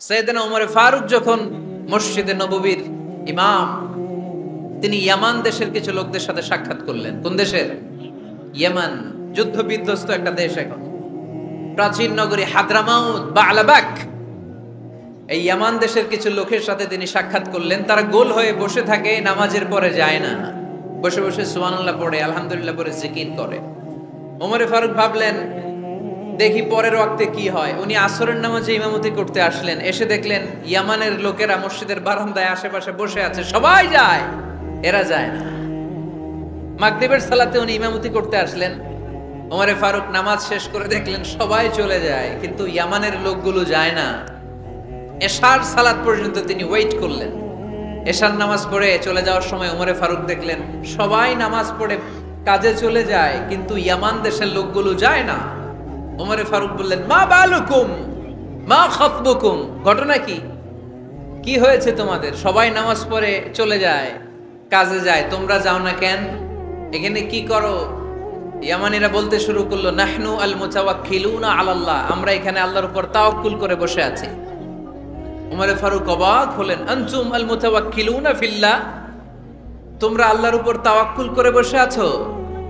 সাইয়েদনা ওমর ফারুক যখন মসজিদে নববীর ইমাম, তিনি ইয়ামান দেশের কিছু লোকদের সাথে সাক্ষাৎ করলেন। কোন দেশের? ইয়ামান, যুদ্ধ বিধ্বস্ত একটা দেশ এখন। প্রাচীন নগরী হাদ্রামাউত বা আলাবাক, এই ইয়ামান দেশের কিছু লোকের সাথে তিনি সাক্ষাৎ করলেন। তারা গোল হয়ে বসে থাকে, নামাজের পরে যায় না, বসে বসে সুবহানাল্লাহ পড়ে, আলহামদুলিল্লাহ পড়ে জিকির করে। ওমর ফারুক ভাবলেন দেখি পরের ওয়াক্তে কি হয়। উনি আসরের নামাজে ইমামতি করতে আসলেন, এসে দেখলেন ইয়ামানের লোকেরা মসজিদের বারান্দায় আশেপাশে বসে আছে, সবাই যায়, এরা যায় না। মাগরিবের সালাতে উনি ইমামতি করতে আসলেন, ওমর ফারুক নামাজ শেষ করে দেখলেন সবাই চলে যায়, কিন্তু ইয়ামানের লোকগুলো যায় না। এশার সালাত পর্যন্ত তিনি ওয়েট করলেন। এশার নামাজ পড়ে চলে যাওয়ার সময় ওমর ফারুক দেখলেন সবাই নামাজ পড়ে কাজে চলে যায়, কিন্তু ইয়ামান দেশের লোকগুলো যায় না। ওমর ফারুক বললেন, মা বালুকুম মা খাতবুকুম, ঘটনা কি? কি হয়েছে তোমাদের? সবাই নামাজ পড়ে চলে যায়, কাজে যায়, তোমরা যাও না কেন? এখানে কি করো? ইয়ামানিরা বলতে শুরু করলো, নাহনু আল মুতাওয়াক্কিলুনা আলাল্লাহ, আমরা এখানে আল্লাহর উপর তাওয়াক্কুল করে বসে আছি। ওমর ফারুক অবাক হলেন, আনতুম আল মুতাওয়াক্কিলুনা ফিল্লাহ, তোমরা আল্লাহর উপর তাওয়াক্কুল করে বসে আছো?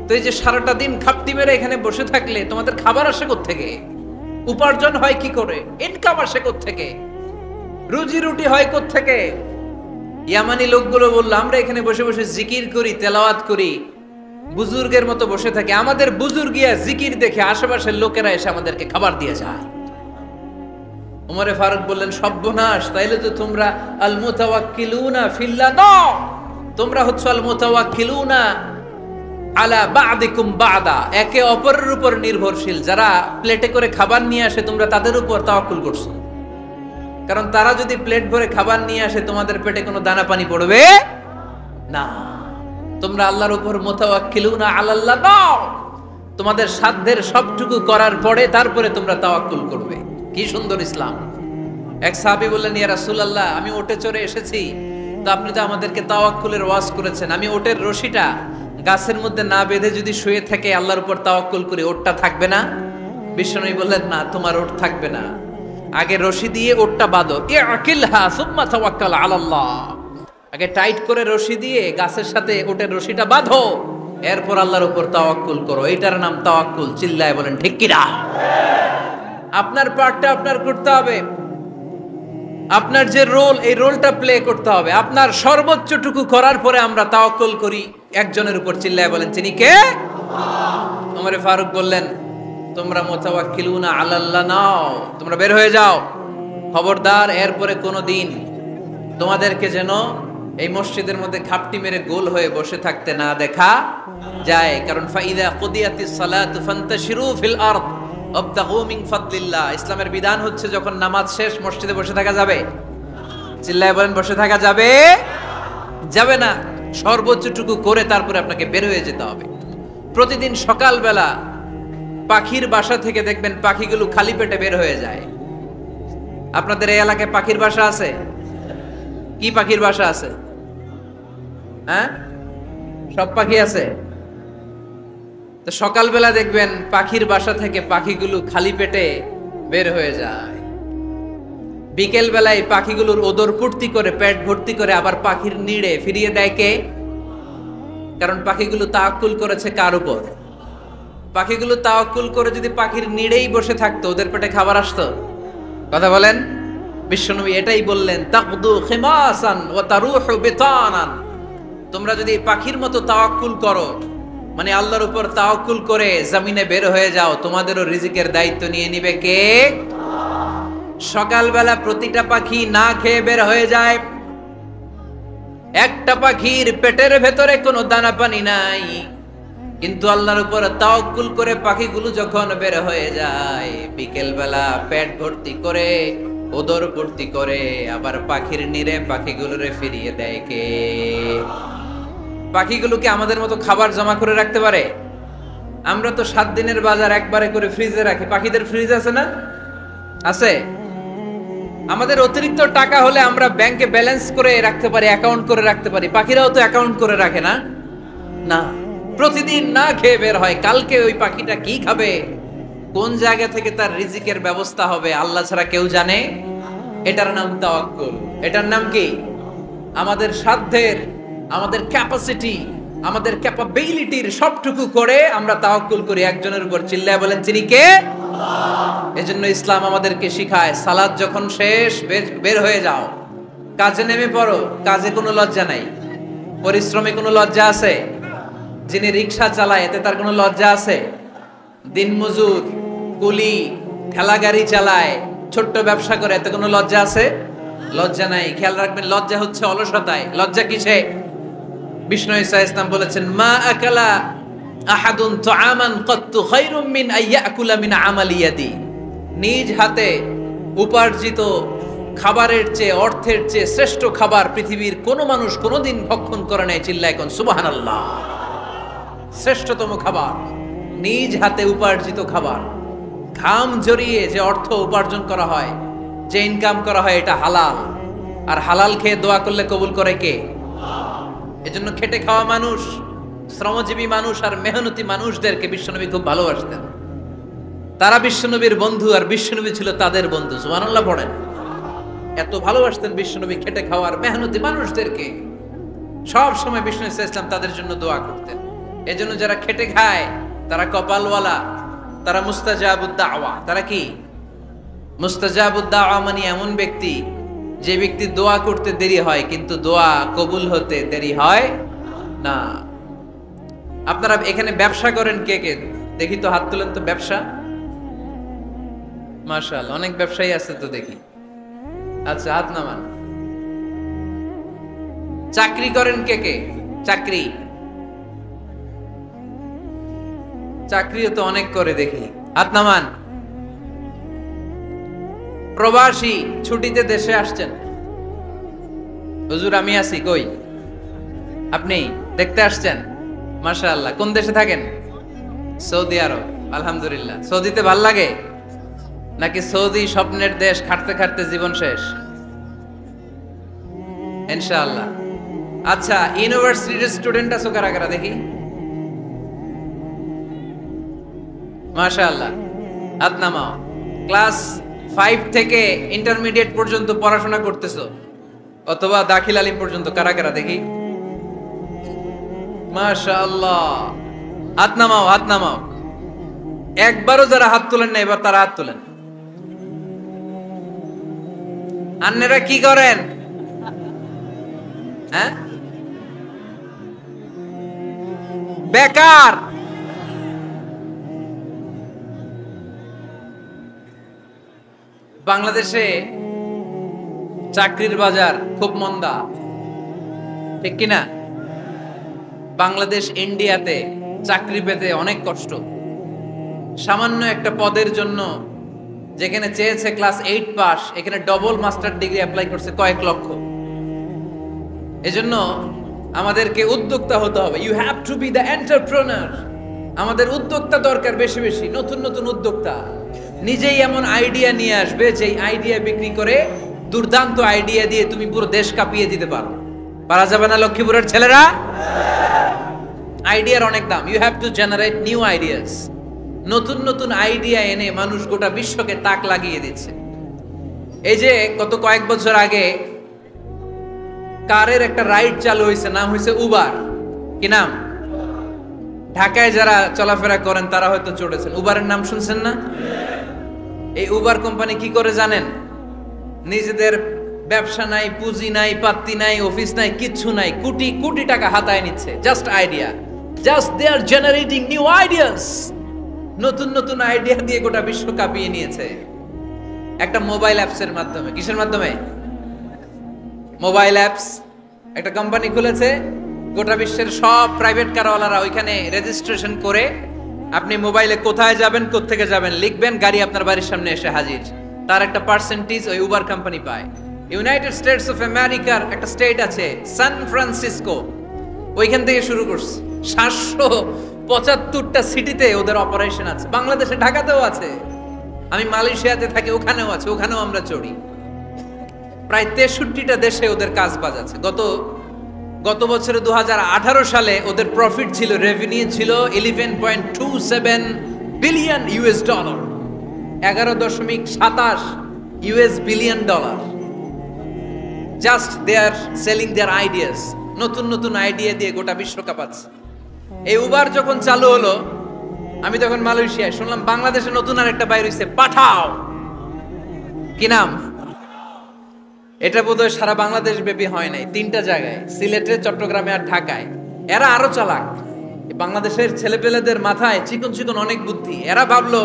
তো এই যে সারাটা দিন খাপটি মেরে এখানে বসে থাকলে তোমাদের খাবার আসে কোত্থেকে? উপার্জন হয় কি করে? ইনকাম আসে কোত্থেকে? রুজি রুটি হয় কোত্থেকে? ইয়ামানি লোকগুলো বলল, আমরা এখানে বসে বসে জিকির করি, তেলাওয়াত করি, বুজুর্গের মতো বসে থাকি, আমাদের বুজুর্গিয়া জিকির দেখে আশেপাশের লোকেরা এসে আমাদেরকে খাবার দিয়ে যায়। ওমর ফারুক বললেন, সর্বনাশ, তাইলে তো তোমরা আল মুতাওয়াক্কিলুনা ফিল্লাহ নও, তোমরা হচ্ছে আল মুতাওয়াক্কিলুনা আলা বা'দিকুম বা'দা, একে অপরের উপর নির্ভরশীল। যারা প্লেটে করে খাবার নিয়ে আসে তোমরা তাদের উপর তাওয়াক্কুল করছো, কারণ তারা যদি প্লেট ভরে খাবার নিয়ে আসে তোমাদের পেটে কোনো দানা পানি পড়বে না। তোমরা আল্লাহর উপর মুতাওয়াক্কিলুনা আলাল্লাহ নও, তোমাদের সাধ্যের সবটুকু করার পরে তারপরে তোমরা তাওয়াক্কুল করবে। কি সুন্দর ইসলাম! এক সাহাবী বললেন, ইয়া রাসূলুল্লাহ, আমি ওটে চড়ে এসেছি, তো আপনি তো আমাদেরকে তাওয়াক্কুলের ওয়াজ করেছেন, আমি ওটের রশিটা গাছের মধ্যে না বেঁধে যদি শুয়ে থেকে আল্লাহর উপর তাওয়াক্কুল করি, ওটটা থাকবে না? বিশ্বনবী বললেন, না, তোমার ওট থাকবে না, আগে রশি দিয়ে ওটটা বাঁধো, ইআকিলহা সুম্মা তাওয়াক্কাল আলাল্লাহ, আগে টাইট করে রশি দিয়ে গাছের সাথে ওটের রশিটা বাঁধো, এরপর আল্লাহর উপর তাওয়াক্কুল করো। এইটার নাম তাওয়াক্কুল। চিল্লায় বলেন ঠিক কিনা? আপনার পার্টটা আপনার করতে হবে, আপনার যে রোল, এই রোলটা প্লে করতে হবে। আপনার সর্বোচ্চটুকু করার পরে আমরা তাওয়াক্কুল করি একজনের উপর। চিল্লায় বলেন তিনি কে? আল্লাহ। ওমর ফারুক বললেন, তোমরা মুতাওয়াক্কিলুনা আলাল্লাহ নাও, তোমরা বের হয়ে যাও, খবরদার এরপরে কোনোদিন তোমাদেরকে যেন এই মসজিদের মধ্যে খাপটি মেরে গোল হয়ে বসে থাকতে না দেখা যায়। কারণ ফাইদা কুদিয়াতিস সালাতু ফান্তাশিরু ফিল আরদ ওয়াবতাগু মিন ফাদলিল্লাহ, ইসলামের বিধান হচ্ছে যখন নামাজ শেষ মসজিদে বসে থাকা যাবে। চিল্লায় বলেন বসে থাকা যাবে? যাবে না, সর্বোচ্চটুকু করে তারপরে আপনাকে বের হয়ে যেতে হবে। প্রতিদিন সকালবেলা পাখির বাসা থেকে দেখবেন পাখিগুলো খালি পেটে বের হয়ে যায়। আপনাদের এই এলাকায় পাখির বাসা আছে? কি পাখির বাসা আছে? হ্যাঁ, সব পাখি আছে। তো সকালবেলা দেখবেন পাখির বাসা থেকে পাখিগুলো খালি পেটে বের হয়ে যায়। বিকেল বেলায় পাখিগুলোর ওদর পূর্তি করে, পেট ভর্তি করে আবার পাখির নিড়ে ফিরিয়ে দেয় কে? কারণ পাখিগুলো তাওয়াক্কুল করেছে কার উপর? পাখিগুলো তাওয়াক্কুল করে যদি পাখির নিড়েই বসে থাকতো, ওদের পেটে খাবার আসতো? কথা বলেন। বিশ্বনবী এটাই বললেন, তাকদু খিমাসান ওয়া তারুহু বিতানান, তোমরা যদি পাখির মতো তাওয়াক্কুল করো, মানে আল্লাহর উপর তাওয়াক্কুল করে জমিনে বের হয়ে যাও, তোমাদেরও রিজিকের দায়িত্ব নিয়ে নিবে কে? সকালবেলা প্রতিটা পাখি না খেয়ে বের হয়ে যায়। একটা পাখির পেটের ভেতরে কোনো দানা পানি নাই, কিন্তু আল্লাহর উপর তাওয়াক্কুল করে পাখিগুলো যখন বের হয়ে যায়, বিকেল বেলা পেট ভর্তি করে, ওদর ভর্তি করে আবার পাখির নিরে পাখিগুলোরে ফিরিয়ে দেয় কে? পাখিগুলোকে আমাদের মতো খাবার জমা করে রাখতে পারে? আমরা তো 7 দিনের বাজার একবারে করে ফ্রিজে রাখি। পাখিদের ফ্রিজ আছে না? আছে। আমাদের অতিরিক্ত টাকা হলে আমরা ব্যাংকে ব্যালেন্স করে রাখতে পারি, অ্যাকাউন্ট করে রাখতে পারি। পাখিরাও তো অ্যাকাউন্ট করে রাখে না? না, প্রতিদিন না খেয়ে বের হয়। কালকে ওই পাখিটা কি খাবে, কোন জায়গা থেকে তার রিজিকের ব্যবস্থা হবে, আল্লাহ ছাড়া কেউ জানে এটার নাম তাওয়াক্কুল। এটার নাম কি? আমাদের সাধ্যের, আমাদের ক্যাপাসিটি, আমাদের ক্যাপাবিলিটির সবটুকু করে আমরা তাওয়াক্কুল করি একজনের উপর। চিল্লায় বলেন তিনি কে? এজন্য ইসলাম আমাদেরকে শিখায়, সালাত যখন শেষ বের হয়ে যাও, কাজে নেমে পড়ো। কাজে কোনো লজ্জা নাই, পরিশ্রমে কোনো লজ্জা আছে? যিনি রিক্সা চালায় এতে তার কোনো লজ্জা আছে? দিনমজুর, কুলি, ঠেলা গাড়ি চালায়, ছোট্ট ব্যবসা করে, এতে কোনো লজ্জা আছে? লজ্জা নাই। খেয়াল রাখবেন, লজ্জা হচ্ছে অলসতায়। লজ্জা কিসে? বিষ্ণু ঈসা ইসলাম বলেছেন, মা আকালা আহাদুন তুআমান কাত্তু খায়রুম মিন আইয়াকুলা মিন আমালি ইয়াদি। নিজ হাতে উপার্জিত খাবারের চেয়ে, অর্থের চেয়ে শ্রেষ্ঠ খাবার পৃথিবীর কোন মানুষ কোনোদিন ভক্ষণ করে নাই। চিল্লায় কোন সুবহানাল্লাহ। শ্রেষ্ঠতম খাবার নিজ হাতে উপার্জিত খাবার। ঘাম জড়িয়ে যে অর্থ উপার্জন করা হয়, যে ইনকাম করা হয়, এটা হালাল। আর হালাল খেয়ে দোয়া করলে কবুল করে কে? এজন্য খেটে খাওয়া মানুষ, শ্রমজীবী মানুষ আর মেহনতি মানুষদেরকে বিশ্বনবী খুব ভালোবাসতেন। তারা বিশ্বনবীর বন্ধু আর বিশ্বনবী ছিল তাদের বন্ধু। সুবহানাল্লাহ পড়েন। এত ভালোবাসতেন বিশ্বনবী খেটে খাওয়ার মেহনতি মানুষদেরকে। সব সময় বিষ্ণু ইসলাম তাদের জন্য দোয়া করতেন। এজন্য যারা খেটে খায় তারা কপালওয়ালা, তারা মুস্তাজাবুদ দাওয়া। তারা কি? মুস্তাজাবুদ দাওয়া মানে এমন ব্যক্তি যে ব্যক্তি দোয়া করতে দেরি হয় কিন্তু দোয়া কবুল হতে দেরি হয় না। আপনারা এখানে ব্যবসা করেন কে কে? দেখি তো, হাত তুলেন তো। ব্যবসা, মাশাআল্লাহ, অনেক ব্যবসায়ী আছে তো দেখি। আচ্ছা, হাত নামান। চাকরি করেন কে কে? চাকরি, চাকরিও তো অনেক করে দেখি, হাত নামান। প্রবাসী, ছুটিতে দেশে আসছেন। হুজুর আমি আছি, কই? আপনি দেখতে আসছেন? মাশাআল্লাহ। কোন দেশে থাকেন? সৌদি আরব। আলহামদুলিল্লাহ। সৌদিতে ভাল লাগে নাকি সৌদি স্বপ্নের দেশ, খাটতে খাটতে জীবন শেষ? ইনশাআল্লাহ। আচ্ছা, ইউনিভার্সিটির স্টুডেন্ট আছো কারা কারা দেখি? মাশাআল্লাহ, হাত নামাও। ক্লাস 5 থেকে ইন্টারমিডিয়েট পর্যন্ত পড়াশোনা করতেছো অথবা দাখিল আলিম পর্যন্ত, কারা কারা দেখি? মাশাআল্লাহ, হাত নামাও, হাত নামাও। একবারও যারা হাত তোলেন না এবার তারা হাত তোলেন। আন্নেরা কি করেন? হ্যাঁ, বেকার। বাংলাদেশে চাকরির বাজার খুব মন্দা, ঠিক কিনা? বাংলাদেশ ইন্ডিয়াতে চাকরি পেতে অনেক কষ্ট। সামান্য একটা পদের জন্য যেখানে চেয়েছে ক্লাস 8 পাস, এখানে ডবল মাস্টার ডিগ্রি অ্যাপ্লাই করছে কয়েক লক্ষ। এজন্য আমাদেরকে উদ্যোক্তা হতে হবে। You have to be the entrepreneur. আমাদের উদ্যোক্তা দরকার, বেশি বেশি নতুন নতুন উদ্যোক্তা। নিজেই এমন আইডিয়া নিয়ে আসবে যে আইডিয়া বিক্রি করে দুর্দান্ত আইডিয়া দিয়ে তুমি পুরো দেশ কাঁপিয়ে দিতে পারো। পারা যাবে না লক্ষ্মীপুরের ছেলেরা? আইডিয়ার অনেক দাম। You have to generate new ideas. নতুন নতুন আইডিয়া এনে মানুষ গোটা বিশ্বকে তাক লাগিয়ে দিচ্ছে। এই যে গত কয়েক বছর আগে কারের একটা রাইড চালু হয়েছে, নাম হয়েছে উবার। কি নাম? ঢাকায় যারা চলাফেরা করেন তারা হয়তো চড়েছেন। উবারের নাম শুনছেন না? এই উবার কোম্পানি কি করে জানেন? নিজেদের ব্যবসা নাই, পুঁজি নাই, পাত্তি নাই, অফিস নাই, কিচ্ছু নাই, কোটি কোটি টাকা হাতায় নিচ্ছে। Just idea, just they are generating new ideas. নতুন নতুন আইডিয়া দিয়ে গোটা বিশ্ব কাঁপিয়ে নিয়েছে একটা মোবাইল অ্যাপসের মাধ্যমে। কিসের মাধ্যমে? Mobile apps. একটা কোম্পানি খুলেছে, গোটা বিশ্বের সব প্রাইভেট কারওয়ালারা ওইখানে রেজিস্ট্রেশন করে আপনি মোবাইলে কোথায় যাবেন, কোত্থেকে যাবেন লিখবেন, গাড়ি আপনার বাড়ির সামনে এসে হাজির। তার একটা পার্সেন্টেজ ওই উবার কোম্পানি পায়। ইউনাইটেড স্টেটস অফ আমেরিকার একটা স্টেট আছে সান ফ্রান্সিসকো, ওইখান থেকে শুরু করছে। 775টা সিটিতে ওদের অপারেশন আছে। বাংলাদেশে ঢাকাতেও আছে। আমি মালয়েশিয়াতে থাকি, ওখানেও আছে, ওখানেও আমরা চড়ি। প্রায় 63টা দেশে ওদের কাজ বাজ আছে। গত বছরে 2018 সালে ওদের প্রফিট ছিল, রেভিনিউ ছিল 11.27 billion US dollar, 11.27 US billion dollar. Just they are selling their ideas, নতুন নতুন আইডিয়া দিয়ে গোটা বিশ্ব কাঁপাচ্ছে। এই উবার যখন চালু হলো, আমি তখন মালয়েশিয়ায়, শুনলাম বাংলাদেশে নতুন আর একটা বাইর হইছে, পাঠাও। কি নাম? এটা বোধহয় সারা বাংলাদেশ ব্যাপী হয় নাই, 3টা জায়গায়, সিলেটে, চট্টগ্রামে আর ঢাকায়। এরা আরো চালাক, বাংলাদেশের ছেলেপেলেদের মাথায় চিকন চিকন অনেক বুদ্ধি। এরা ভাবলো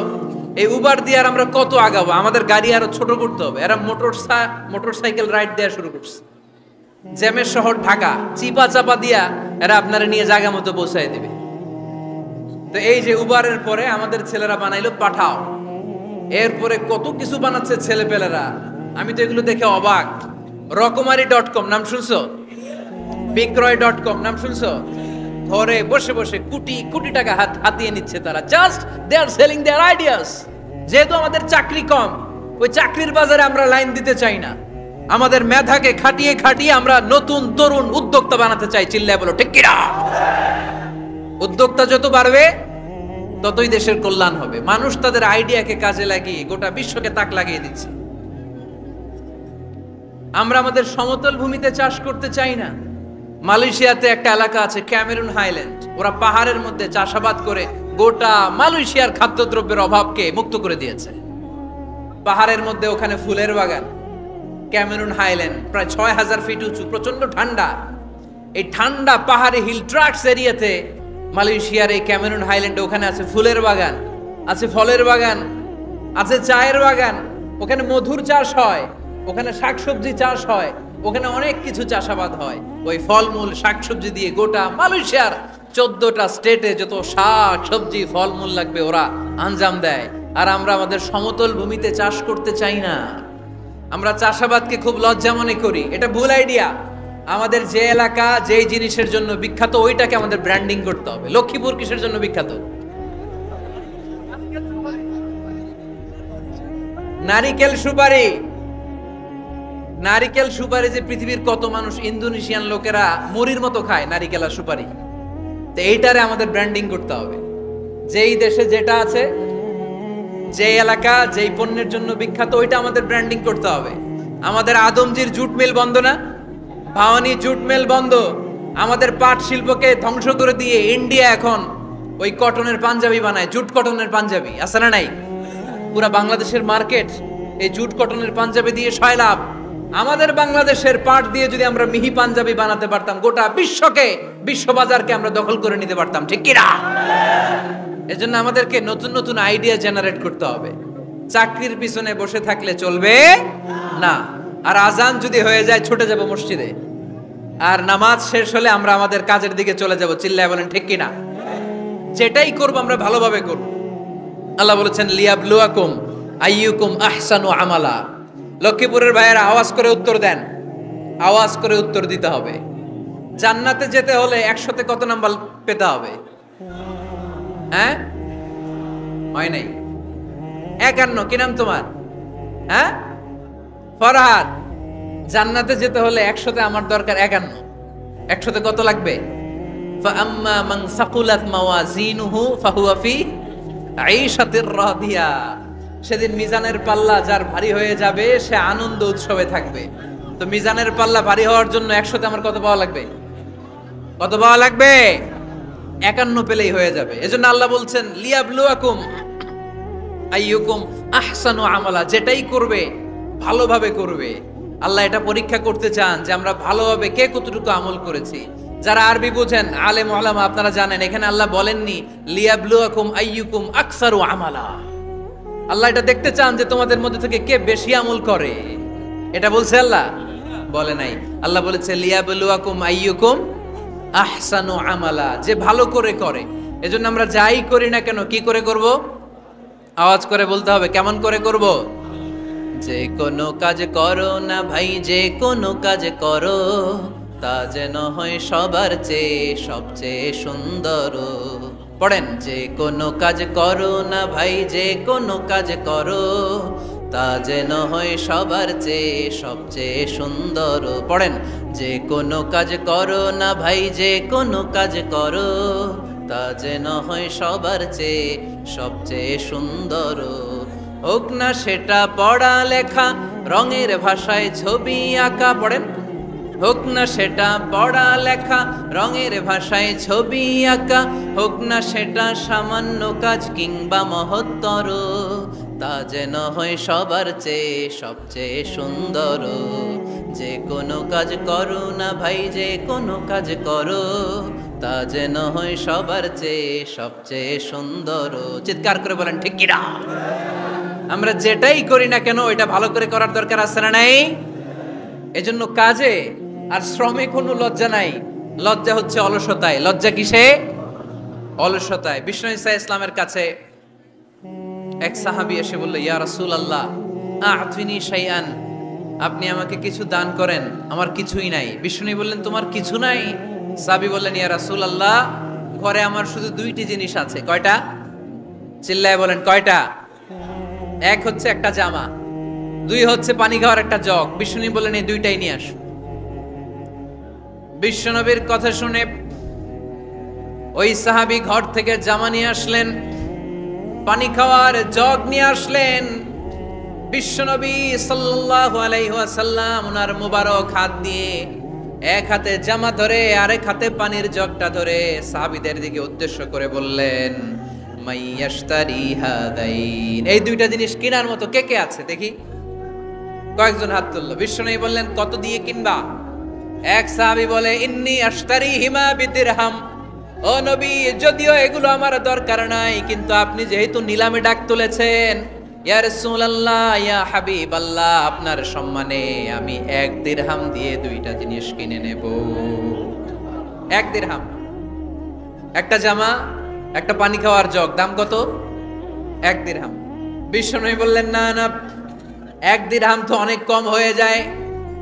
এই উবার দিয়ে আর আমরা কত আগাবো, আমাদের গাড়ি আরো ছোট করতে হবে। এরা মোটরসাইকেল রাইড দেওয়া শুরু করছে। জ্যামের শহর ঢাকা, চিপা চাপা দিয়া এরা আপনারা নিয়ে জায়গা মতো পৌঁছায় দিবে। তো এই যে উবারের পরে আমাদের ছেলেরা বানাইলো পাঠাও। এরপরে কত কিছু বানাচ্ছে ছেলেপেলেরা, আমি তো এগুলো দেখে অবাক। রকমারি.com নাম শুনছো? বিক্রয়.com নাম শুনছো? ঘরে বসে বসে কোটি কোটি টাকা হাতিয়ে নিচ্ছে তারা, just they are selling their ideas. যেহেতু আমাদের চাকরি কম, ওই চাকরির বাজারে আমরা লাইন দিতে চাই না, আমাদের মেধাকে খাটিয়ে খাটিয়ে আমরা নতুন তরুণ উদ্যোক্তা বানাতে চাই। চিল্লায় বলো ঠিক কিনা? উদ্যোক্তা যত বাড়বে ততই দেশের কল্যাণ হবে। মানুষ তাদের আইডিয়াকে কাজে লাগিয়ে গোটা বিশ্বকে তাক লাগিয়ে দিচ্ছে। আমরা আমাদের সমতল ভূমিতে চাষ করতে চাই না। মালয়েশিয়াতে একটা এলাকা আছে ক্যামেরুন হাইল্যান্ড, ওরা পাহাড়ের মধ্যে চাষাবাদ করে গোটা মালয়েশিয়ার খাদ্যদ্রব্যের অভাবকে মুক্ত করে দিয়েছে। পাহাড়ের মধ্যে ওখানে ফুলের বাগান, ক্যামেরুন হাইল্যান্ড প্রায় 6000 ফিট উঁচু, প্রচন্ড ঠান্ডা। এই ঠান্ডা পাহাড়ি হিল ট্রাক্স এরিয়াতে মালয়েশিয়ার এই ক্যামেরুন হাইল্যান্ডে ওখানে আছে ফুলের বাগান, আছে ফলের বাগান, আছে চায়ের বাগান, ওখানে মধুর চাষ হয়, ওখানে শাকসবজি চাষ হয়, ওখানে অনেক কিছু চাষাবাদ হয়। ওই ফলমূল শাকসবজি দিয়ে গোটা মালয়েশিয়ার 14টা স্টেটে যত শাক সবজি ফলমূল লাগবে ওরা আঞ্জাম দেয়। আর আমরা আমাদের সমতল ভূমিতে চাষ করতে চাই না। আমরা চাষাবাদকে খুব লজ্জা মনে করি, এটা ভুল আইডিয়া। আমাদের যে এলাকা যেই জিনিসের জন্য বিখ্যাত ওইটাকে আমাদের ব্র্যান্ডিং করতে হবে। লক্ষ্মীপুর কিসের জন্য বিখ্যাত? নারিকেল সুপারি। নারিকেল সুপারি যে পৃথিবীর কত মানুষ, ইন্দোনেশিয়ান লোকেরা মুড়ির মতো খায় নারিকেল আর সুপারি। তো এইটারে আমাদের ব্র্যান্ডিং করতে হবে। যেই দেশে যেটা আছে, যে এলাকা যেই পণ্যের জন্য বিখ্যাত ওইটা আমাদের ব্র্যান্ডিং করতে হবে। আমাদের আদমজির জুট মিল বন্ধ না? ভাওয়ানি জুট মিল বন্ধ। আমাদের পাট শিল্পকে ধ্বংস করে দিয়ে ইন্ডিয়া এখন ওই কটনের পাঞ্জাবি বানায়, জুট কটনের পাঞ্জাবি। আছে না নাই? পুরা বাংলাদেশের মার্কেট এই জুট কটনের পাঞ্জাবি দিয়ে সয়লাভ। আমাদের বাংলাদেশের পাট দিয়ে যদি আমরা মিহি পাঞ্জাবি বানাতে পারতাম, গোটা বিশ্ব বাজারকে আমরা দখল করে নিতে পারতাম। ঠিক কিনা? এজন্য আমাদেরকে নতুন নতুন আইডিয়া জেনারেট করতে হবে। চাকরির পিছনে বসে থাকলে চলবে না। আর আজান যদি হয়ে যায় ছুটে যাব মসজিদে, আর নামাজ শেষ হলে আমরা আমাদের কাজের দিকে চলে যাব। চিল্লায় বলেন ঠিক কিনা? যেটাই করব আমরা ভালোভাবে করব। আল্লাহ বলেছেন লিয়াবলুয়াকুম আইয়ুকুম আহসানু আমালা। লক্ষ্মীপুরের ভাইয়েরা আওয়াজ করে উত্তর দেন, আওয়াজ করে উত্তর দিতে হবে। জান্নাতে যেতে হলে 100তে কত নাম্বার পেতে হবে? হ্যাঁ, হয় নাই 51। কি নাম তোমার? হ্যাঁ, ফরহাদ। জান্নাতে যেতে হলে 100তে আমার দরকার 51। 100তে কত লাগবে? ফাআম্মা মান সাকুলাত মাওয়াজিনুহু ফাহুয়া ফি আইশাতির রাদিয়া। সেদিন মিজানের পাল্লা যার ভারী হয়ে যাবে সে আনন্দ উৎসবে থাকবে। তো মিজানের পাল্লা ভারী হওয়ার জন্য 100তে আমার কত পাওয়া লাগবে? কত পাওয়া লাগবে? 51 পেলেই হয়ে যাবে। এজন্য আল্লাহ বলছেন লিয়াবলুয়াকুম আইয়ুকুম আহসানু আমালা। যেটাই করবে ভালোভাবে করবে। আল্লাহ এটা পরীক্ষা করতে চান যে আমরা ভালোভাবে কে কতটুকু আমল করেছি। যারা আরবি বুঝেন আলেম ওলামা আপনারা জানেন, এখানে আল্লাহ বলেননি লিয়াবলুয়াকুম আইয়ুকুম আকসারু আমালা। আল্লাহ এটা দেখতে চান যে তোমাদের মধ্যে থেকে কে বেশি আমল করে। এটা বলছে আল্লাহ? বলে নাই। আল্লাহ বলেছে লিয়াবলুয়াকুম আইয়ুকুম আহসানু আমালা, যে ভালো করে করে। এজন্য আমরা যাই করি না কেন কি করে করব? আওয়াজ করে বলতে হবে। কেমন করে করব? যে কোনো কাজ করো না ভাই, যে কোনো কাজ করো তা যেন হয় সবার চেয়ে সবচেয়ে সুন্দর। পড়েন, যে কোনো কাজ করো না ভাই, যে কোনো কাজ করো তা যেন হয় সবার চেয়ে সবচেয়ে সুন্দর। পড়েন, যে কোনো কাজ করো না ভাই, যে কোনো কাজ করো তা যেন হয় সবার চেয়ে সবচেয়ে সুন্দর। হোক না সেটা পড়া লেখা, রঙের ভাষায় ছবি আঁকা। পড়েন, হোক না সেটা পড়া লেখা, রঙের ভাষায় ছবি আঁকা, হোক না সেটা সামান্য কাজ কিংবা মহত্তর, তা যেন হয় সবার চেয়ে সবচেয়ে সুন্দর। যে কোনো কাজ করো না ভাই, যে কোনো কাজ করো, তা যেন হয় সবার চেয়ে সবচেয়ে সুন্দর। চিৎকার করে বলেন ঠিক কিনা? আমরা যেটাই করি না কেন ওইটা ভালো করে করার দরকার আছে না নাই? এজন্য কাজে আর শ্রমে কোনো লজ্জা নাই। লজ্জা হচ্ছে অলসতায়। লজ্জা কিসে? অলসতায়। বিষ্ণু ঈসা ইসলামের কাছে এক সাহাবী এসে বলল, ইয়া রাসূলুল্লাহ আ'তিনি শাইআন, আপনি আমাকে কিছু দান করেন, আমার কিছুই নাই। বিষ্ণু বললেন, তোমার কিছু নাই? সাহাবী বললেন, ইয়া রাসূলুল্লাহ ঘরে আমার শুধু দুইটি জিনিস আছে। কয়টা? চিল্লায় বলেন কয়টা? এক হচ্ছে একটা জামা, দুই হচ্ছে পানি খাওয়ার একটা জগ। বিষ্ণু বললেন, এই দুইটাই নিয়ে আস। বিশ্বনবীর কথা শুনে ওই সাহাবী ঘর থেকে জামা নিয়ে আসলেন, পানি খাওয়ার জগ নিয়ে আসলেন। বিশ্বনবী সাল্লাল্লাহু আলাইহি ওয়াসাল্লাম ওনার মুবারক হাত দিয়ে এক হাতে জামা ধরে আরেক হাতে পানির জগটা ধরে সাহাবীদের দিকে উদ্দেশ্য করে বললেন, মাইয়াশতারি হাদাইন, এই দুইটা জিনিস কেনার মতো কে কে আছে দেখি? কয়েকজন হাত তুললো। বিশ্বনবী বললেন, কত দিয়ে কিনবা? এক সাহাবী বলে, ইন্নী আশতারিহিমা বিদিরহাম, ও নবী যদিও এগুলো আমার দরকার নাই, কিন্তু আপনি যেহেতু নিলামে ডাক তুলেছেন, ইয়া রাসূলুল্লাহ ইয়া হাবিবাল্লাহ, আপনার সম্মানে আমি 1 দিরহাম দিয়ে দুইটা জিনিস কিনে নেব। 1 দিরহাম, একটা জামা, একটা পানি খাওয়ার জগ, দাম কত? 1 দিরহাম। বিশ্বনবী বললেন, না না, 1 দিরহাম তো অনেক কম হয়ে যায়।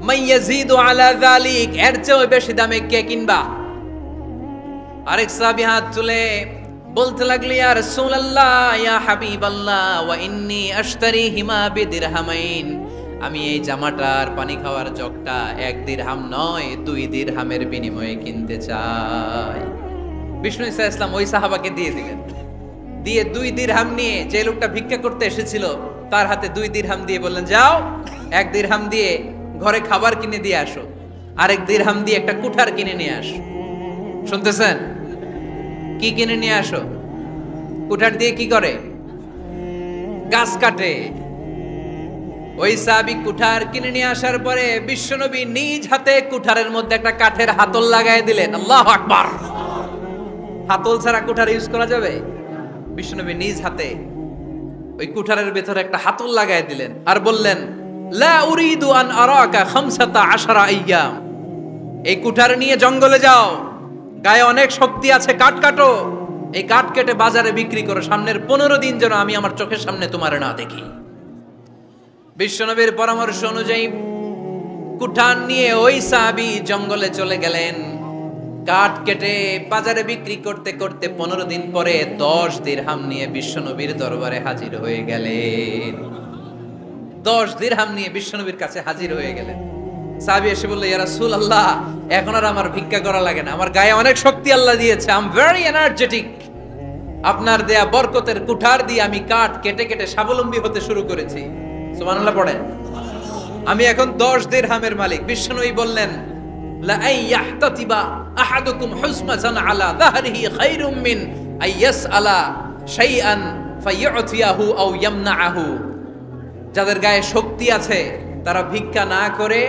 মাইয়াজিদু আলা যালিক, এর চেয়ে বেশি দামে কে কিনবা? আরেক সাহাবী হাত তুলে বলতে লাগলো, ইয়া রাসূলুল্লাহ ইয়া হাবিবাল্লাহ ওয়া ইন্নী আশতারিহিমা বিদিরহামাইন, আমি এই জামাটার পানি খাওয়ার জগটা 1 দিরহাম নয় 2 দিরহামের বিনিময়ে কিনতে চাই। বিষ্ণু ঈসা ইসলাম ওই সাহাবাকে দিয়ে দিলেন। দিয়ে 2 দিরহাম নিয়ে যে লোকটা ভিক্ষা করতে এসেছিল তার হাতে 2 দিরহাম দিয়ে বললেন, যাও 1 দিরহাম দিয়ে ঘরে খাবার কিনে দিয়ে আসো, আরেক দিরহাম দিয়ে একটা কুঠার কিনে নিয়ে আসো। শুনতেছেন? কি কিনে নিয়ে আসো? কুঠার দিয়ে কি করে? গাছ কাটে। ওই সাহাবী কুঠার কিনে নিয়ে আসার পরে বিশ্বনবী নিজ হাতে কুঠারের মধ্যে একটা কাঠের হাতল লাগাই দিলেন। আল্লাহু আকবার! হাতল ছাড়া কুঠার ইউজ করা যাবে? বিশ্বনবী নিজ হাতে ওই কুঠারের ভেতরে একটা হাতল লাগাই দিলেন আর বললেন, লা উরিদু আন আরাকা 15 আইয়াম, এই কুঠার নিয়ে জঙ্গলে যাও, গায়ে অনেক শক্তি আছে, কাঠ কাটো, এই কাঠ কেটে বাজারে বিক্রি করো, সামনের 15 দিন যেন আমি আমার চোখের সামনে তোমার না দেখি। বিশ্বনবীর পরামর্শ অনুযায়ী কুঠার নিয়ে ওই সাহাবী জঙ্গলে চলে গেলেন। কাঠ কেটে বাজারে বিক্রি করতে করতে 15 দিন পরে 10 দিরহাম নিয়ে বিশ্বনবীর দরবারে হাজির হয়ে গেলেন। 10 দিরহাম নিয়ে বিশ্বনবীর কাছে হাজির হয়ে গেলেন। সাহাবী এসে বলল, ইয়া রাসূলুল্লাহ এখন আর আমার ভিক্ষা করা লাগে না, আমার গায়ে অনেক শক্তি আল্লাহ দিয়েছে, আই এম ভেরি এনার্জেটিক, আপনার দেয়া বরকতের কুঠার দিয়ে আমি কাঠ কেটে কেটে স্বাবলম্বী হতে শুরু করেছি। সুবহানাল্লাহ পড়েন। আমি এখন 10 দিরহামের মালিক। বিশ্বনবী বললেন, লা আইয়াহতাতিবা আহাদুকুম হুসমাতান আলা যাহরিহি খায়রুম মিন আইয়াসআলা শাইআন ফায়ু'তিয়াহু আও ইয়ামনাহু, যাদের গায়ে শক্তি আছে তারা ভিক্ষা না করে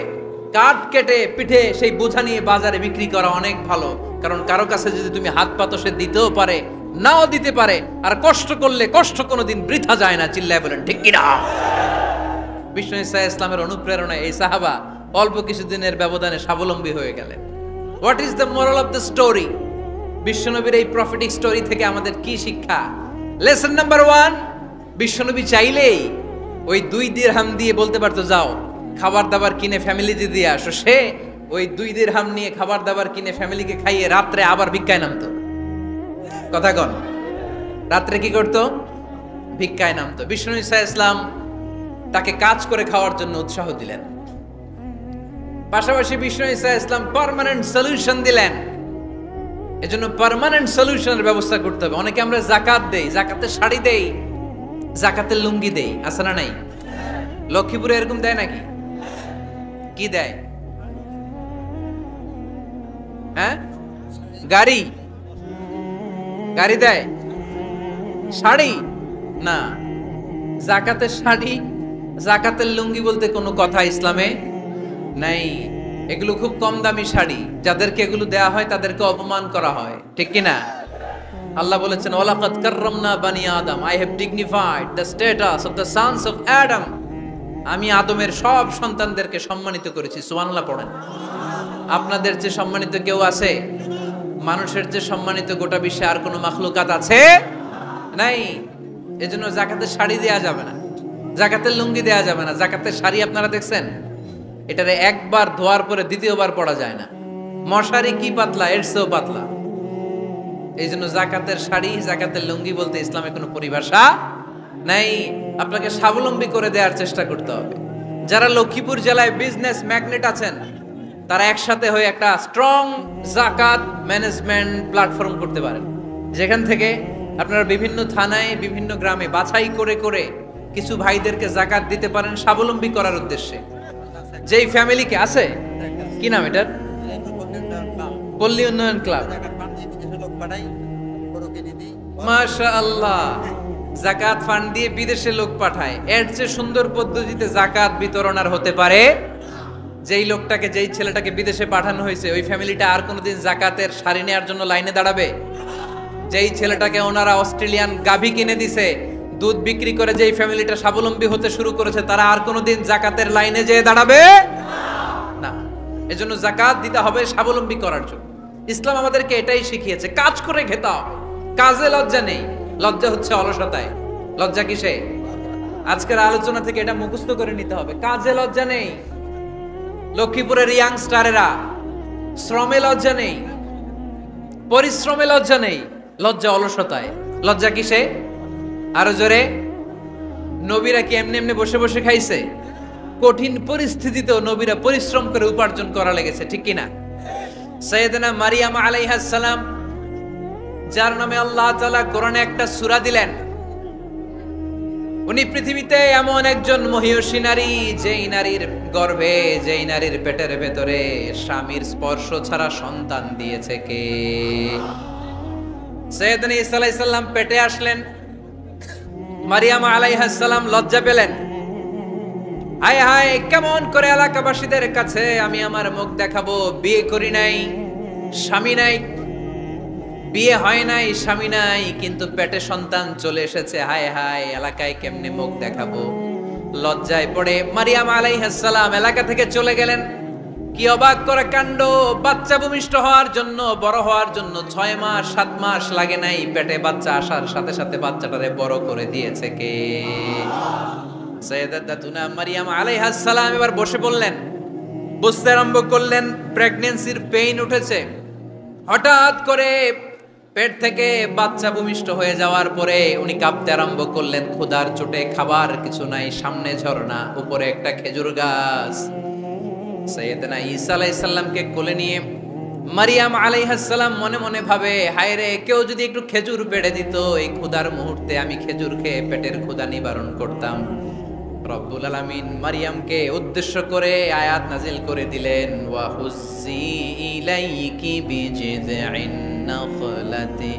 কাঠ কেটে পিঠে সেই বোঝা নিয়ে বাজারে বিক্রি করা অনেক ভালো। কারণ কারো কাছে যদি তুমি হাত পাতো সে দিতেও পারে, নাও দিতে পারে, আর কষ্ট করলে কষ্ট কোনোদিন বৃথা যায় না। চিল্লায় বলেন ঠিক কিনা? বিষ্ণু ঈসা ইসলামের অনুপ্রেরণায় এই সাহাবা অল্প কিছুদিনের ব্যবধানে স্বাবলম্বী হয়ে গেলেন। What is the moral of the story? বিশ্বনবীর এই প্রফেটিক স্টোরি থেকে আমাদের কি শিক্ষা? লেসন নাম্বার 1, বিশ্বনবী চাইলেই ওই 2 দিরহাম দিয়ে বলতে পারতো, যাও খাবার দাবার কিনে ফ্যামিলিতে দিয়ে আসো। সে ওই 2 দিরহাম নিয়ে খাবার দাবার কিনে ফ্যামিলিকে খাইয়ে রাত্রে আবার ভিক্ষায় নামতো। কথা কন, রাত্রে কি করতো? ভিক্ষায় নামতো। বিষ্ণু ঈসা ইসলাম তাকে কাজ করে খাওয়ার জন্য উৎসাহ দিলেন। পাশাপাশি বিষ্ণু ঈসা ইসলাম পার্মানেন্ট সলিউশন দিলেন। এজন্য পার্মানেন্ট সলিউশনের ব্যবস্থা করতে হবে। অনেকে আমরা যাকাত দেই, যাকাতের শাড়ি দেই, যাকাতের লুঙ্গি দেই, আছে না নাই? লক্ষ্মীপুরে এরকম দেয় নাকি? কি দেয়? হ্যাঁ, গাড়ি, গাড়ি দেয়, শাড়ি না। জাকাতের শাড়ি, জাকাতের লুঙ্গি বলতে কোনো কথা ইসলামে নাই। এগুলো খুব কম দামি শাড়ি, যাদেরকে এগুলো দেয়া হয় তাদেরকে অপমান করা হয়, ঠিক কিনা? আল্লাহ বলেছেন ওয়ালাকাদ কাররামনা বানি আদম, I have dignified the status of the sons of Adam. আমি আদমের সব সন্তানদেরকে সম্মানিত করেছি। সুবহানাল্লাহ পড়েন। আপনাদের যে সম্মানিত কেউ আছে? মানুষের যে সম্মানিত গোটা বিশ্বে আর কোনো মাখলুকাত আছে? নাই। এজন্য জাকাতের শাড়ি দেয়া যাবে না, জাকাতের লুঙ্গি দেয়া যাবে না। জাকাতের শাড়ি আপনারা দেখছেন? এটারে একবার ধোয়ার পরে দ্বিতীয়বার পরা যায় না। মশারি কি পাতলা, এর চেয়েও পাতলা। এই জন্য জাকাতের শাড়ি, জাকাতের লুঙ্গি বলতে ইসলামে কোনো পরিভাষা নাই। আপনাকে স্বাবলম্বী করে দেওয়ার চেষ্টা করতে হবে। যারা লক্ষ্মীপুর জেলায় বিজনেস ম্যাগনেট আছেন, তারা একসাথে হয়ে একটা স্ট্রং জাকাত ম্যানেজমেন্ট প্ল্যাটফর্ম করতে পারেন, যেখান থেকে আপনারা বিভিন্ন থানায়, বিভিন্ন গ্রামে বাছাই করে করে কিছু ভাইদেরকে জাকাত দিতে পারেন স্বাবলম্বী করার উদ্দেশ্যে। যেই ফ্যামিলিকে আছে, কি নাম এটার? পল্লী উন্নয়ন ক্লাব। মাশাআল্লাহ, জাকাত ফান্ড দিয়ে বিদেশে লোক পাঠায়। এর চেয়ে সুন্দর পদ্ধতিতে জাকাত বিতরণ আর হতে পারে? যেই লোকটাকে, যেই ছেলেটাকে বিদেশে পাঠানো হয়েছে, ওই ফ্যামিলিটা আর কোনোদিন জাকাতের শাড়ি নেওয়ার জন্য লাইনে দাঁড়াবে? যেই ছেলেটাকে ওনারা অস্ট্রেলিয়ান গাভী কিনে দিছে, দুধ বিক্রি করে যেই ফ্যামিলিটা স্বাবলম্বী হতে শুরু করেছে, তারা আর কোনোদিন জাকাতের লাইনে যেয়ে দাঁড়াবে না। এজন্য জাকাত দিতে হবে স্বাবলম্বী করার জন্য। ইসলাম আমাদেরকে এটাই শিখিয়েছে, কাজ করে খেতে হবে। কাজে লজ্জা নেই, লজ্জা হচ্ছে অলসতায়। লজ্জা কিসে? আজকের আলোচনা থেকে এটা মুখস্থ করে নিতে হবে, কাজে লজ্জা নেই। লক্ষ্মীপুরের ইয়াংস্টারেরা শ্রমে লজ্জা নেই, পরিশ্রমে লজ্জা নেই, লজ্জা অলসতায়। লজ্জা কিসে? আরো জোরে। নবীরা কি এমনি এমনি বসে বসে খাইছে? কঠিন পরিস্থিতিতেও নবীরা পরিশ্রম করে উপার্জন করা লেগেছে, ঠিক কিনা? সাইয়েদনা মারিয়াম আলাইহিস সালাম, যার নামে আল্লাহ তাআলা কোরআনে একটা সূরা দিলেন, উনি পৃথিবীতে এমন একজন মহিয়সী নারী, যেই নারীর গর্ভে, যেই নারীর পেটের ভেতরে স্বামীর স্পর্শ ছাড়া সন্তান দিয়েছে কে? সাইয়েদনা ঈসা আলাইহিস সালাম পেটে আসলেন। মারিয়াম আলাইহিস সালাম লজ্জা পেলেন। হায় হায়, কেমন করে এলাকাবাসীদের কাছে আমি আমার মুখ দেখাবো? বিয়ে করি নাই, স্বামী নাই, বিয়ে হয় নাই, স্বামী নাই, কিন্তু পেটে সন্তান চলে এসেছে। হায় হায়, এলাকায় কেমনে মুখ দেখাবো? লজ্জায় পড়ে মারিয়াম আলাইহিস সালাম এলাকা থেকে চলে গেলেন। কি অবাক করা কাণ্ড! বাচ্চা ভূমিষ্ঠ হওয়ার জন্য, বড় হওয়ার জন্য 6 মাস 7 মাস লাগে নাই, পেটে বাচ্চা আসার সাথে সাথে বাচ্চাটারে বড় করে দিয়েছে কে? সাইয়েদাতুনা মারিয়াম আলাইহিস সালাম এবার বসে বললেন, বুঝতে আরম্ভ করলেন প্রেগন্যান্সির পেইন উঠেছে। হঠাৎ করে পেট থেকে বাচ্চা ভূমিষ্ঠ হয়ে যাওয়ার পরে উনি কাঁপতে আরম্ভ করলেন। ক্ষুধার চোটে খাবার কিছু নাই, সামনে ঝর্ণা, উপরে একটা খেজুর গাছ। সাইয়েদনা ঈসা আলাইহিস সালামকে কোলে নিয়ে মারিয়াম আলাইহিস সালাম মনে মনে ভাবে, হায় রে, কেউ যদি একটু খেজুর পেড়ে দিত, এই ক্ষুধার মুহূর্তে আমি খেজুর খেয়ে পেটের ক্ষুধা নিবারণ করতাম। রব্বুল আলামিন মারিয়ামকে উদ্দেশ্য করে আয়াত নাজিল করে দিলেন, ওয়া হুজ্জি ইলাইকি বিজিযইন নাখলাতি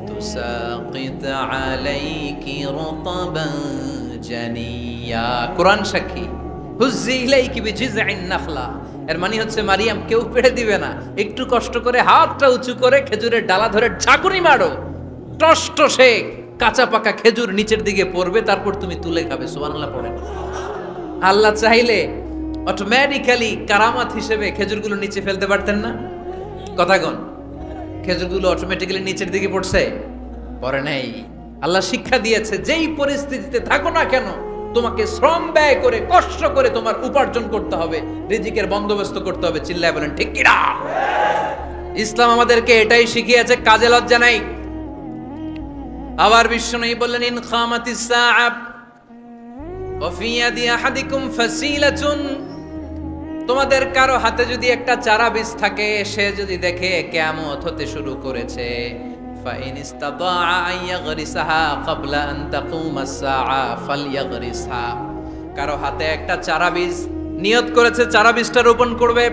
তুসাকিত আলাইকি রতাবান জানিয়া। কোরআন সাক্ষী, হুজ্জি ইলাইকি বিজিযইন নাখলা, এর মানে হচ্ছে মারিয়াম, কেউ পেড়ে দিবে না, একটু কষ্ট করে হাতটা উঁচু করে খেজুরের ডালা ধরে ঝাঁকুনি মারো, টসটসে কাঁচা পাকা খেজুর নিচের দিকে পড়বে, তারপর তুমি তুলে খাবে। সুবহানাল্লাহ পড়েন। আল্লাহ চাইলে অটোমেটিক্যালি কারামাত হিসেবে খেজুরগুলো নিচে ফেলতে পারতেন না? কথা কোন? খেজুরগুলো অটোমেটিক্যালি নিচের দিকে পড়ছে? পড়ে নাই। আল্লাহ শিক্ষা দিয়েছে, যেই পরিস্থিতিতে থাকো না কেন, তোমাকে শ্রম ব্যয় করে, কষ্ট করে তোমার উপার্জন করতে হবে, রিজিকের বন্দোবস্ত করতে হবে। চিল্লায় বলেন ঠিক কিনা? ইসলাম আমাদেরকে এটাই শিখিয়েছে, কাজে লজ্জা নাই। আবার বিশ্বনবী বললেন, ইন খামাতিস সাআ ওয়া ফি ইয়াদি আহাদিকুম ফাসিলাতুন, তোমাদের কারো হাতে যদি একটা চারা বীজ থাকে, সে যদি দেখে কিয়ামত হতে শুরু করেছে, ফাইন ইসতাতাআ আন ইয়াগরিসাহা ক্বাবলা আন তাকুমাস সাআ ফালইয়াগরিসহা, কারো হাতে একটা চারা বীজ নিয়ত করেছে চারা বীজটা রোপণ করবে,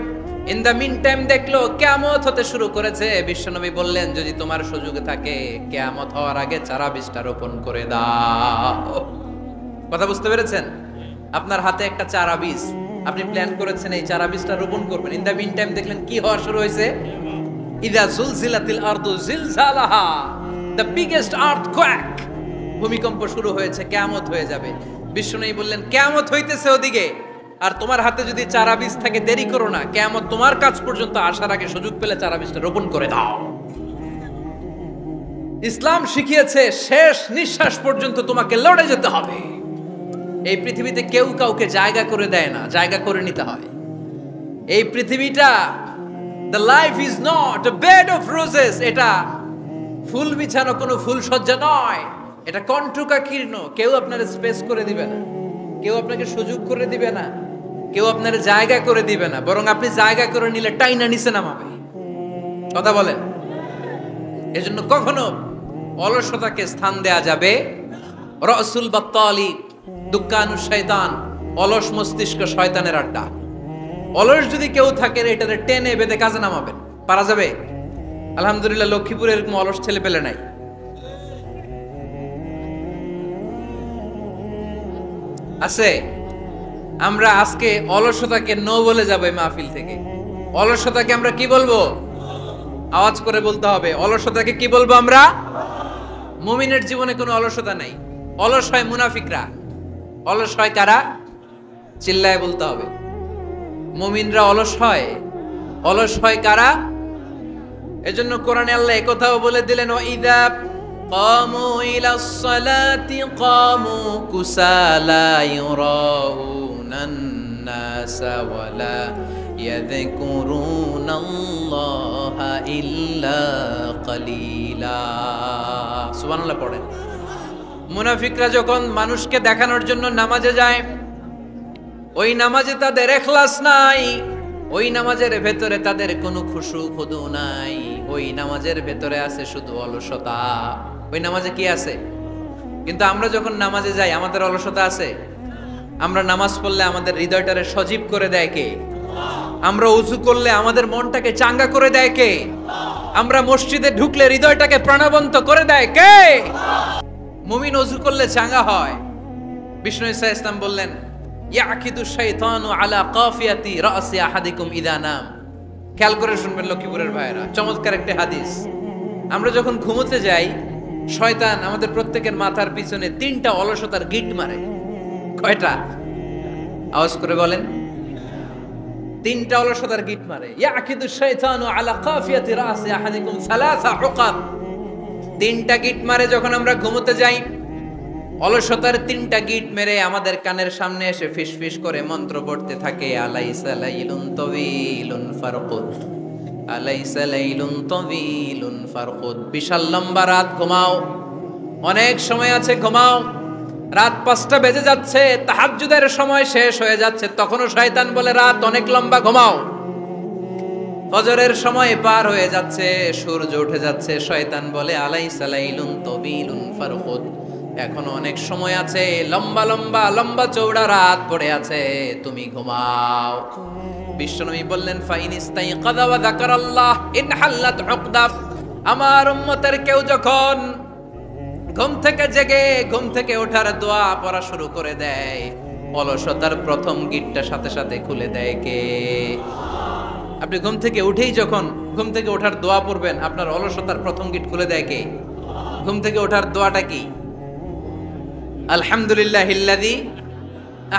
ইন দ্য মিন টাইম দেখলো কিয়ামত হতে শুরু করেছে। বিশ্বনবী বললেন, যদি তোমার সুযোগ থাকে কিয়ামত হওয়ার আগে চারা বীজটা রোপণ করে দাও। কথা বুঝতে পেরেছেন? আপনার হাতে একটা চারা বীজ, আপনি প্ল্যান করেছেন এই চারা বীজটা রোপণ করবেন। ইন দ্য মিন টাইম দেখলেন কি হওয়া শুরু হয়েছে? ইদা জুলজিলাতিল আরদু জিলজালাহা, দ্য বিগেস্ট আর্থকোয়েক, ভূমিকম্প শুরু হয়েছে, কিয়ামত হয়ে যাবে। বিশ্বনবী বললেন, কিয়ামত হইতেছে ওদিকে, আর তোমার হাতে যদি চারা বীজ থাকে দেরি করো না, কিয়ামত তোমার কাছ পর্যন্ত আসার আগে সুযোগ পেলে চারা বীজটা রোপণ করে দাও। ইসলাম শিখিয়েছে শেষ নিঃশ্বাস পর্যন্ত তোমাকে লড়ে যেতে হবে। এই পৃথিবীতে কেউ কাউকে জায়গা করে দেয় না, জায়গা করে নিতে হয়। এই পৃথিবীটা, the life is not a bed of roses, এটা ফুল বিছানো কোনো ফুল সজ্জা নয়, এটা কণ্টকাকীর্ণ। কেউ আপনার স্পেস করে দিবে না, কেউ আপনাকে সুযোগ করে দিবে না, কেউ আপনার জায়গা করে দিবে না, বরং আপনি জায়গা করে নিলে টাইনা নিচে নামাবে। কথা বলেন? এজন্য কখনো অলসতাকে স্থান দেয়া যাবে। রাসূল বাত্তালি দুক্কানু শয়তান, অলস মস্তিষ্ক শয়তানের আড্ডা। অলস যদি কেউ থাকে এটারে টেনে বেঁধে কাজে নামাবেন, পারা যাবে? আলহামদুলিল্লাহ লক্ষ্মীপুরে এরকম অলস ছেলে পেলে নাই। আছে? আমরা আজকে অলসতাকে নো বলে যাবো এই মাহফিল থেকে। অলসতাকে আমরা কি বলবো? আওয়াজ করে বলতে হবে, অলসতাকে কি বলবো আমরা? মুমিনের জীবনে কোনো অলসতা নাই। অলস হয় মুনাফিকরা। অলস হয় কারা? চিল্লায় বলতে হবে। মুমিনরা অলস হয়। অলস হয় কারা? এজন্য কোরআনে আল্লাহ একথাও বলে দিলেন, ওয়াইদা কামু ইলাস সালাতি কামু কুসালা ইউরাউনান নাসা ওয়ালা ইয়াযকুরুনাল্লাহা ইল্লা কালিলা। সুবহানাল্লাহ পড়েন। মুনাফিকরা যখন মানুষকে দেখানোর জন্য নামাজে যায়, ওই নামাজে তাদের ইখলাস নাই, ওই নামাজের ভেতরে তাদের কোনো খুশু খুদু নাই, ওই নামাজের ভেতরে আছে শুধু অলসতা। ওই নামাজে কি আছে? কিন্তু আমরা যখন নামাজে যাই আমাদের অলসতা আছে? আমরা নামাজ পড়লে আমাদের হৃদয়টারে সজীব করে দেয় কে? আমরা উযু করলে আমাদের মনটাকে চাঙ্গা করে দেয় কে? আমরা মসজিদে ঢুকলে হৃদয়টাকে প্রাণবন্ত করে দেয় কে? মুমিন উযু করলে চাঙ্গা হয়। বিষ্ণু ঈসা ইসলাম বললেন, ইয়াকিদু শাইতানু আলা কাফিয়াতি রাসি আহাদিকুম ইদা নাম। খেয়াল করে শুনবেন লক্ষ্মীপুরের ভাইরা, চমৎকার একটা হাদিস। আমরা যখন ঘুমোতে যাই, শয়তান আমাদের প্রত্যেকের মাথার পিছনে 3টা অলসতার গিট মারে। কয়টা? আওয়াজ করে বলেন। 3টা অলসতার গিট মারে। ইয়াকিদু শাইতানু আলা কাফিয়াতি রাসি আহাদিকুম সালাসা উকাব। 3টা গিট মারে যখন আমরা ঘুমোতে যাই। অলসতার 3টা গিট মেরে আমাদের কানের সামনে এসে ফিসফিস করে মন্ত্র পড়তে থাকে, আলাইসা লাইলুন তাওয়িলুন ফারকুদ, আলাইসা লাইলুন তাওয়িলুন ফারকুদ। বিশাল লম্বা রাত, ঘুমাও, অনেক সময় আছে, ঘুমাও। রাত 5টা বেজে যাচ্ছে, তাহাজ্জুদের সময় শেষ হয়ে যাচ্ছে, তখনও শয়তান বলে রাত অনেক লম্বা, ঘুমাও। ফজরের সময় পার হয়ে যাচ্ছে, সূর্য উঠে যাচ্ছে, শয়তান বলে আলাইসা লাইলুন তাওয়িলুন ফারকুদ, এখনো অনেক সময় আছে, লম্বা লম্বা লম্বা চৌড়া রাত পড়ে আছে, তুমি ঘুমাও। বিশ্বনবী বললেন, ফাইন ইস্তাইকাযা ওয়া যাকারাল্লাহ ইনহাল্লাত উকদা। আমার উম্মতের কেউ যখন ঘুম থেকে জেগে ঘুম থেকে ওঠার দোয়া পড়া শুরু করে দেয়, অলসতার প্রথম গিটটা সাথে সাথে খুলে দেয় কে? আপনি ঘুম থেকে উঠেই যখন ঘুম থেকে ওঠার দোয়া পড়বেন, আপনার অলসতার প্রথম গিট খুলে দেয় কে? ঘুম থেকে ওঠার দোয়াটা কি? আলহামদুলিল্লাহিল্লাযী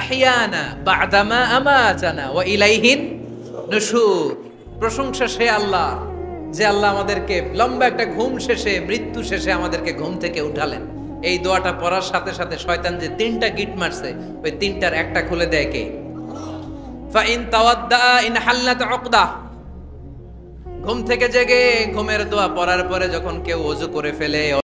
আহইয়ানা বা'দামা আমাতানা ওয়া ইলাইহিন নুশুর। প্রশংসা সে আল্লাহ, যে আল্লাহ আমাদেরকে লম্বা একটা ঘুম শেষে, মৃত্যু শেষে আমাদেরকে ঘুম থেকে উঠালেন। এই দোয়াটা পড়ার সাথে সাথে শয়তান যে 3টা গিট মারছে, ওই 3টার একটা খুলে দেয় কে? ফাইন তাওয়াদ্দা ইনহাল্লাত উকদা। ঘুম থেকে জেগে ঘুমের দোয়া পড়ার পরে যখন কেউ ওযু করে ফেলে,